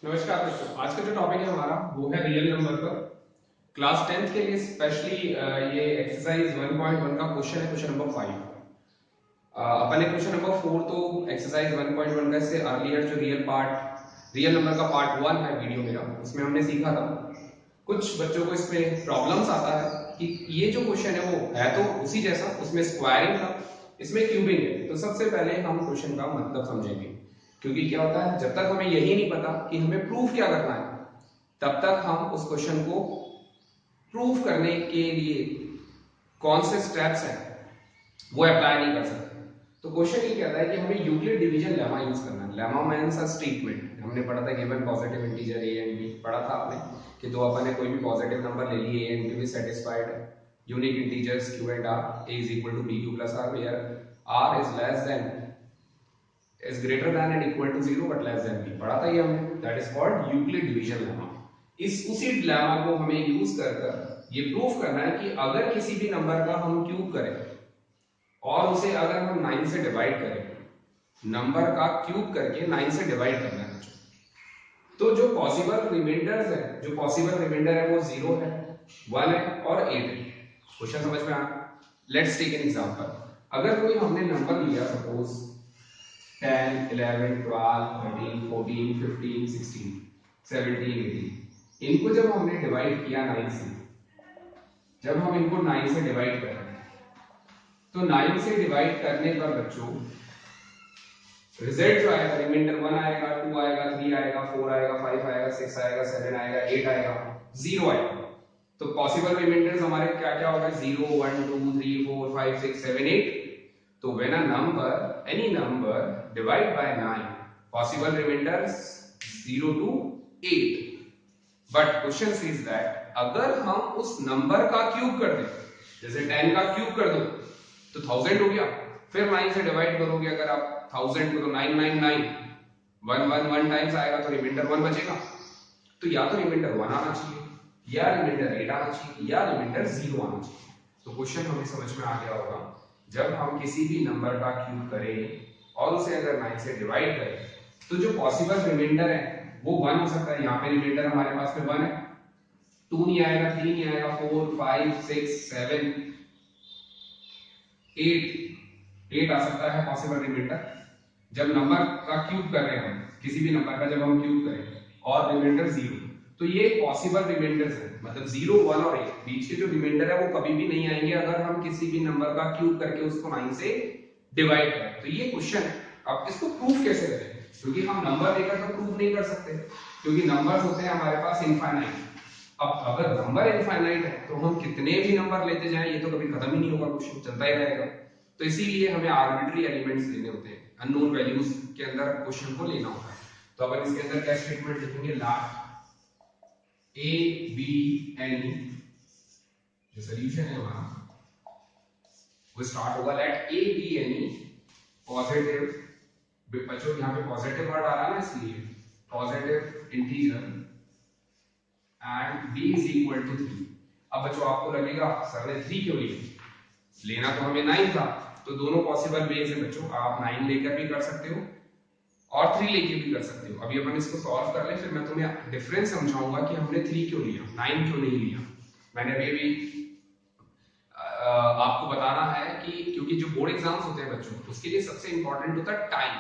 नमस्कार दोस्तों, आज का जो टॉपिक है हमारा वो है रियल नंबर पर। क्लास 10th के लिए स्पेशली ये एक्सरसाइज 1.1 का क्वेश्चन है, क्वेश्चन नंबर 5। अपन ने क्वेश्चन नंबर 4 तो एक्सरसाइज 1.1 का इससे अर्लियर जो रियल नंबर का पार्ट 1 है वीडियो मेरा, उसमें हमने सीखा था। कुछ बच्चों को इसमें प्रॉब्लम्स आता है कि ये जो क्वेश्चन है वो है तो उसी जैसा, उसमें स्क्वायरिंग था, इसमें क्यूबिंग है। तो सबसे पहले हम क्वेश्चन का मतलब समझेंगे, क्योंकि क्या होता है जब तक हमें यही नहीं पता कि हमें प्रूफ क्या करना है, तब तक हम उस क्वेश्चन को प्रूफ करने के लिए कौन से स्टेप्स हैं वो अप्लाई नहीं कर सकते। तो क्वेश्चन ये कहता है कि हमें यूक्लिड डिवीजन लेमा यूज करना है। Lemma means a statement. हमने पढ़ा था given positive integer A and B, पढ़ा था आपने कि दो अपन ने कोई भी पॉजिटिव नंबर ले लिए, ए एंड बी भी satisfied unique integers Q and R, A is equal to B Q plus R, where R is less than is greater than and equal to 0 but less than b, पढ़ा था ये हमने। That is called Euclid division lemma. उसी lemma को हमें use कर ये proof करना है कि अगर किसी भी नंबर का हम क्यूब करें और उसे अगर हम 9 से डिवाइड करें, नंबर का क्यूब करके 9 से डिवाइड करना है, तो जो पॉसिबल रिमाइंडर्स है, जो पॉसिबल रिमाइंडर है वो 0 है, 1 है और 8 है। क्वेश्चन समझ में आया? Let's take an example. अगर कोई हमने नंबर लिया सपोज 10, 11, 12, 13, 14, 15, 16, 17, 18, इनको जब हमने डिवाइड किया 9 से, जब हम इनको 9 से डिवाइड कर रहे हैं, तो 9 से डिवाइड करने पर बच्चों रिजल्ट जो आएगा, रिमाइंडर 1 आएगा, 2 आएगा, 3 आएगा, 4 आएगा, 5 आएगा, 6 आएगा, 7 आएगा, 8 आएगा, 0 आएगा। तो पॉसिबल रिमाइंडर्स हमारे क्या क्या होगा? 0, 1, 2, 3, 4, 5, 6, 7, 8। तो when a number, any number divide by 9, possible remainders 0 to 8. But question says that अगर हम उस नंबर का क्यूब कर दें, जैसे 10 का क्यूब कर दो तो 1000 हो गया, फिर 9 से डिवाइड करोगे अगर आप 1000 को तो 999, 1 टाइम्स आएगा तो रिमाइंडर 1 बचेगा। तो या तो रिमाइंडर 1 आना चाहिए, या रिमाइंडर 8 आना चाहिए, या रिमाइंडर 0 आना चाहिए। तो क्वेश्चन हमें समझ में आ गया होगा, जब हम किसी भी नंबर का क्यूब करें और उसे अगर 9 से डिवाइड करें, तो जो पॉसिबल रिमाइंडर है वो 1 हो सकता है। यहाँ पे रिमाइंडर हमारे पास में 1 है, 2 नहीं आएगा, 3 नहीं आएगा, 4, 5, 6, 7, 8 आ सकता है पॉसिबल रिमाइंडर। जब नंबर का क्यूब कर रहे हैं हम, किसी भी नंबर का जब हम क्यूब करें और रिमाइंडर 0, तो ये पॉसिबल रिमाइंडर्स है, मतलब 0, 1 और 8 बीच के जो रिमाइंडर है वो कभी भी नहीं आएंगे अगर हम किसी भी नंबर का क्यूब करके उसको 9 से डिवाइड करें। तो ये क्वेश्चन है। अब इसको प्रूफ कैसे करें? क्योंकि हम नंबर देकर तो प्रूफ नहीं कर सकते, क्योंकि नंबर्स होते हैं हमारे पास इनफाइनाइट। अब अगर नंबर इनफाइनाइट है तो हम कितने भी नंबर लेते जाएं ये तो कभी खत्म ही नहीं होगा, क्वेश्चन चलता ही रहेगा। तो इसीलिए हमें आर्बिट्री एलिमेंट्स लेने होते हैं, अननोन वैल्यूज के अंदर क्वेश्चन को लेना होता है। तो अपन इसके अंदर क्या स्टेटमेंट लिखेंगे? लास्ट ए बी एन, जो सॉल्यूशन है हमारा वो स्टार्ट होगा let A B N positive, बच्चों यहाँ पे पॉजिटिव वर्ड आ रहा है ना, इसलिए positive integer and b is equal to 3। अब बच्चों आपको लगेगा सर ने 3 क्यों लिया? लेना तो हमें 9 था। तो दोनों पॉसिबल वेज है बच्चों, आप 9 लेकर भी कर सकते हो और 3 लेके भी कर सकते हो। अभी अपन इसको सॉल्व कर ले, फिर मैं तुम्हें डिफरेंस समझाऊंगा कि हमने 3 क्यों लिया, 9 क्यों नहीं लिया। मैंने अभी आपको बताना है कि क्योंकि जो बोर्ड एग्जाम्स होते हैं बच्चों, उसके लिए सबसे इंपॉर्टेंट होता है टाइम।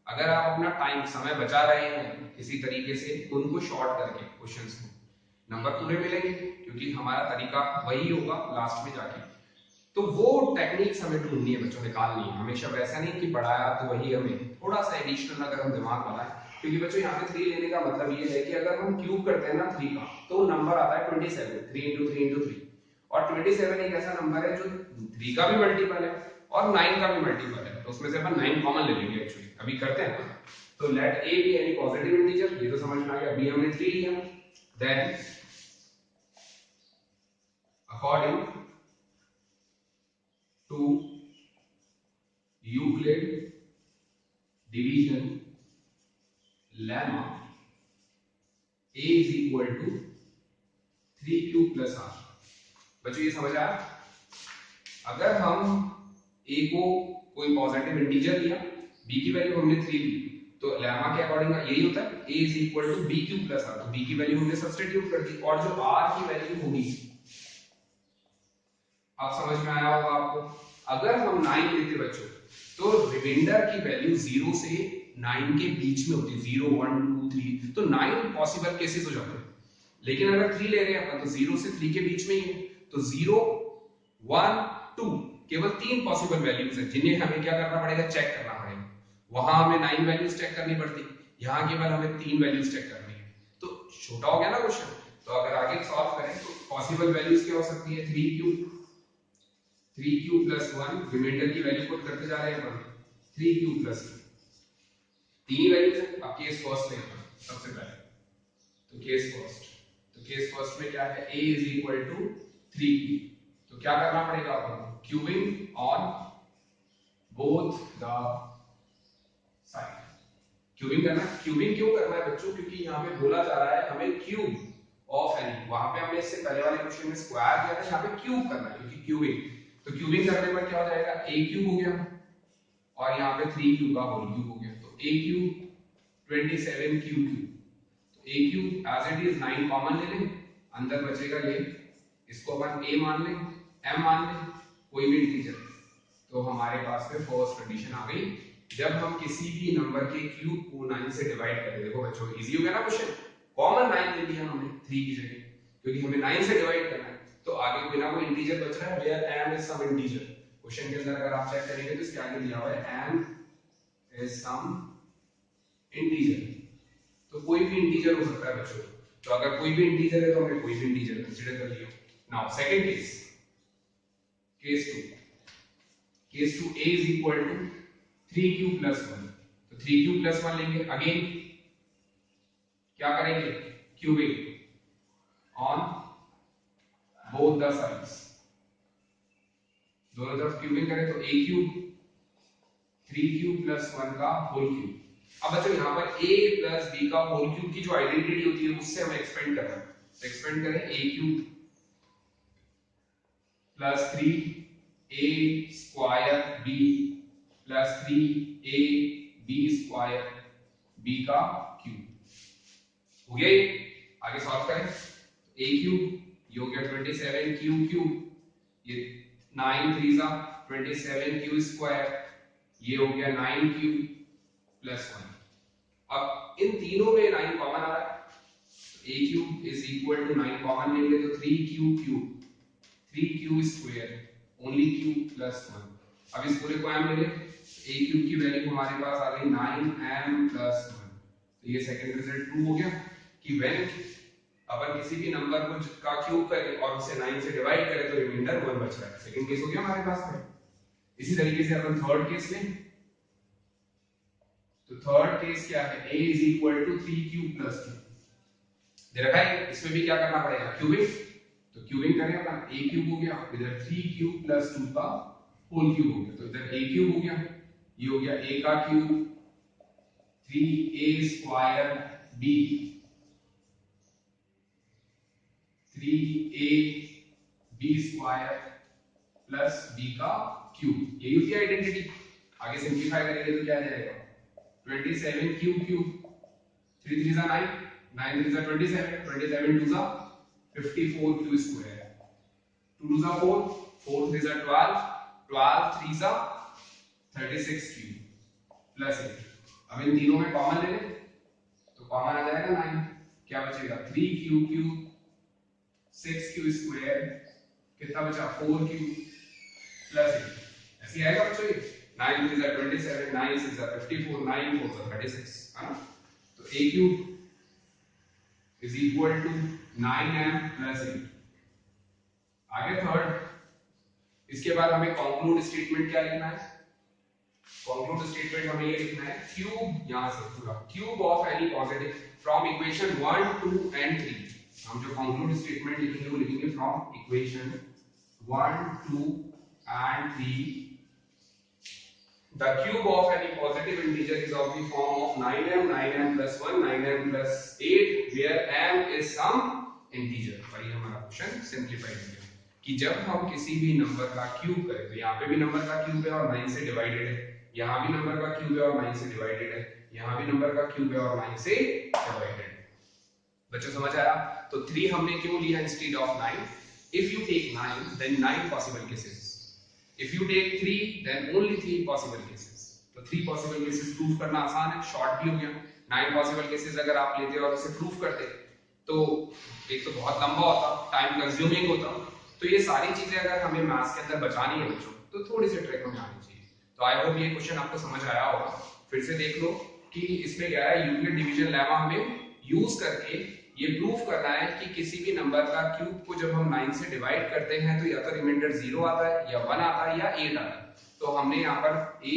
अगर आप अपना टाइम, समय बचा रहे हैं किसी तरीके से उनको शॉर्ट करके क्वेश्चंस को, नंबर पूरे मिलेंगे, क्योंकि हमारा तरीका वही होगा लास्ट में जाके। तो वो टेक्निक्स हमें ढूंढनी है बच्चों, निकालनी है। हमेशा वैसा नहीं कि पढ़ाया तो वही, हमें थोड़ा सा एडिशनल अगर हम दिमाग लगाएं, क्योंकि बच्चों यहाँ पे 3 लेने का मतलब ये है कि अगर हम क्यूब करते हैं ना 3 का, तो नंबर आता है 27, 3 into 3 into 3। और 27 एक ऐसा नंबर है जो 3 का भी मल्टीपल है और 9 का भी मल्टीपल है, तो उसमें से अपन 9 कॉमन ले लेंगे एक्चुअली, अभी करते हैं ना। तो let A B any positive integer, ये तो समझ में आ गया। अभी हमने 3 लिया, then according to Euclid division lemma, a is equal to 3q plus r। बच्चों ये समझ आया? अगर हम a को कोई पॉजिटिव इंटीजर लिया, b की वैल्यू हमने 3 ली, तो लेमा के अकॉर्डिंग यही होता है a is equal to B cube plus R, तो b की वैल्यू हमने सब्स्टिट्यूट कर दी और जो r की वैल्यू होगी, आप समझ में आया होगा आपको। अगर हम 9 लेते बच्चों तो रिमाइंडर की वैल्यू 0 से 9 के बीच में होती है, 0 1 2 3, तो 9 पॉसिबल केसेस हो जाते हैं। लेकिन अगर 3 ले रहे हैं अपन तो 0 से 3 के बीच में ही है, तो 0 1 2 केवल 3 पॉसिबल वैल्यूज है जिन्हें हमें क्या करना पड़ेगा, चेक करना पड़ेगा। वहां हमें 9 वैल्यूज चेक करनी पड़ती, यहाँ केवल हमें 3 वैल्यूज चेक करनी है। तो छोटा हो गया ना क्वेश्चन। तो अगर आगे सॉल्व करें तो पॉसिबल वैल्यूज क्या हो सकती है, 3 क्यूब प्लस 1, रिमाइंडर की वैल्यू पुट करते जा रहे हैं अपन, 3 क्यूब प्लस 2, तीन ही वैल्यूज है। अब केस फर्स्ट लें अपन सबसे पहले, तो केस फर्स्ट में क्या है, a is equal to 3 cube, तो क्या करना पड़ेगा अपन, cubing on both the side. Cubing करना, क्यूबिंग क्यों करना है बच्चों, क्योंकि यहाँ पे बोला जा रहा है हमें क्यूब ऑफ एनी, वहां पे हमने इससे पहले वाले क्वेश्चन में स्क्वायर किया था, यहाँ पे क्यूब करना है क्योंकि क्यूबिंग, तो क्यूबिंग करने पर क्या हो जाएगा, a क्यूब हो गया और यहाँ पे 3 क्यूब का होल क्यूब हो गया, तो a क्यूब 27 क्यूब क्यूब, तो a cube as it is 9 common ले लें, अंदर बचेगा ये, इसको अपन a मान लें, m मान लें, कोई भी इंटीजर, तो हमारे पास में फर्स्ट कंडीशन आ गई। जब हम किसी भी नंबर के क्यूब को 9 से डिवाइड करें, देखो बच्चों इजी हो गया ना क्वेश्चन, कॉमन 9 ले लिया हमने 3 की जगह, क्योंकि हमें 9 से डिवाइड करना है, तो आगे कोई ना कोई इंटीजर बच रहा है, where m is some integer. Question के अंदर अगर आप चेक करेंगे तो इसके आगे दिया हुआ है m इज सम इंटीजर, तो कोई भी इंटीजर हो सकता है बच्चों। तो अगर कोई भी इंटीजर है तो हमने कोई भी इंटीजर कंसीडर कर लिया। Now second case 2 a is equal to 3 cube plus 1, तो 3 क्यूब प्लस 1 लेंगे, अगेन क्या करेंगे, cubing on both the sides, दोनों तरफ क्यूबिंग करें तो a क्यूब 3 क्यूब प्लस 1 का होल क्यूब। अब बच्चों यहाँ पर a प्लस b का होल क्यूब की जो आइडेंटिटी होती है उससे हम एक्सपेंड कर रहे हैं, तो एक्सपेंड करें a cube plus 3 a square b plus 3 a b square b का क्यूब हो गया। ये आगे सॉल्व करें, a क्यूब ये हो गया 27 क्यूब क्यूब, ये 9 3 जा 27 क्यूब स्क्वायर, ये हो गया 9 क्यूब प्लस 1। अब इन तीनों में 9 कॉमन आ रहा है, a cube is equal to 9 common लेंगे तो 3 cube cube 3 cube square only cube plus 1। अब इस पूरे को m ले लें, a क्यूब की वैल्यू हमारे पास आ गई 9m प्लस 1, तो ये सेकंड रिजल्ट प्रूव हो गया कि व्हेन अपन किसी भी नंबर को का क्यूब करें और उसे 9 से डिवाइड करें तो रिमाइंडर 1 बच रहा है। सेकंड केस हो गया हमारे पास में। इसी तरीके से अपन थर्ड केस लें, तो थर्ड केस क्या है, a is equal to 3 cube plus 2 दे रखा है, इसमें भी क्या करना पड़ेगा, क्यूबिंग, तो क्यूबिंग करें अपन, a क्यूब हो गया, इधर 3 क्यूब प्लस 2 का होल क्यूब हो गया, तो इधर a क्यूब हो गया, ये हो गया a का cube 3a square b 3a b square plus b का क्यूब, यही होती है आइडेंटिटी। आगे सिंपलीफाई करेंगे तो क्या आ जाएगा, 27 क्यूब क्यूब 3 3 जा 9 9 3 जा 27 27 2 जा 54 क्यूब स्क्वायर 2 2 जा 4 4 3 जा 12 12 3 जा 36 क्यूब प्लस 8। अब इन तीनों में कॉमन ले लें तो कॉमन आ जाएगा 9, क्या बचेगा 3 क्यूब क्यूब 6 क्यूब स्क्वायर, कितना बचा 4 क्यूब प्लस 8, ऐसे ही आएगा बच्चों, ये 9 3 जा 27 9 6 जा 54 9 4 जा 36 है ना। तो a cube is equal to 9m plus 8। आगे थर्ड, इसके बाद हमें कंक्लूड स्टेटमेंट क्या लिखना है, कंक्लूड स्टेटमेंट हमें ये लिखना है, क्यूब यहां से पूरा cube of any positive from equation 1 2 and 3। हम जो कंक्लूड स्टेटमेंट लिखेंगे वो लिखेंगे from equation 1 2 and 3 the cube of any positive integer is of the form of 9m 9m plus 1 9m plus 8 where m is some integer। भाई हमारा question simplify हो गया कि जब हम किसी भी नंबर का क्यूब करें, तो यहाँ पे भी नंबर का क्यूब है और 9 से डिवाइडेड है, यहाँ भी नंबर का क्यूब है और 9 से डिवाइडेड है, यहाँ भी नंबर का क्यूब है और 9 से डिवाइडेड। बच्चों समझ आया? तो 3 हमने क्यों लिया instead of 9? If you take 9 then 9 possible cases, if you take 3 then only 3 possible cases. तो 3 पॉसिबल केसेस प्रूव करना आसान है, शॉर्ट भी हो गया। 9 पॉसिबल केसेस अगर आप लेते और उसे प्रूव करते तो एक तो बहुत लंबा होता, टाइम कंज्यूमिंग होता। तो ये सारी चीजें अगर हमें मैथ्स के अंदर बचानी है बच्चों, तो थोड़ी सी ट्रिक हमें आनी चाहिए। तो आई होप ये क्वेश्चन आपको समझ आया होगा। फिर से देख लो कि इसमें क्या है, यूक्लिड डिवीजन लेमा हमें यूज करके ये प्रूफ करना है कि किसी भी नंबर का क्यूब को जब हम 9 से डिवाइड करते हैं तो या तो रिमाइंडर 0 आता है या 1 आता है या 8 आता है। तो हमने यहाँ पर a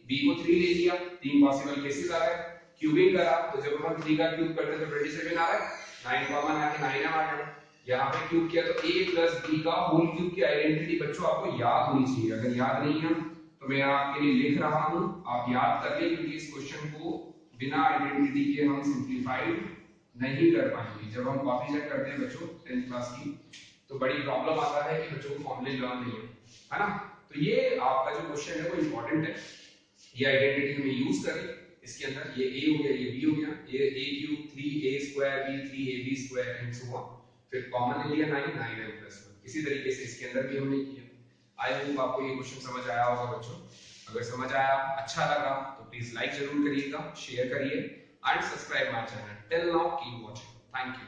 b को 3 ले लिया, 3 पॉसिबल केसेस आ रहे, क्यूबिंग करा तो जब हम 3 का क्यूब करते तो 27 आ रहा है, 9 कॉमन आके 9 आ गया। यहाँ पे क्यूब किया तो a प्लस b का होल क्यूब की आइडेंटिटी बच्चों आपको याद होनी चाहिए। अगर याद नहीं है तो मैं आपके लिए लिख रहा हूँ, आप याद कर ले, क्योंकि इस क्वेश्चन को बिना आइडेंटिटी के हम सिंपलीफाइड नहीं कर पाएंगे। जब हम कॉपी चेक करते हैं बच्चों 10th क्लास की तो बड़ी प्रॉब्लम आता है कि बच्चों को फॉर्मूले लर्न नहीं है ना। तो ये आपका जो क्वेश्चन है वो इंपॉर्टेंट है, ये आइडेंटिटी हमें यूज करें। इसके अंदर ये a हो गया, ये b हो गया, ये a cube 3a square b 3ab square and so on. फिर कॉमन ले लिया 9 9m प्लस 1। इसी तरीके से इसके अंदर भी हमने किया। आई होप आपको ये क्वेश्चन समझ आया होगा बच्चों। अगर समझ आया, अच्छा लगा तो प्लीज लाइक जरूर करिएगा, शेयर करिए and subscribe my channel. Till now keep watching, thank you.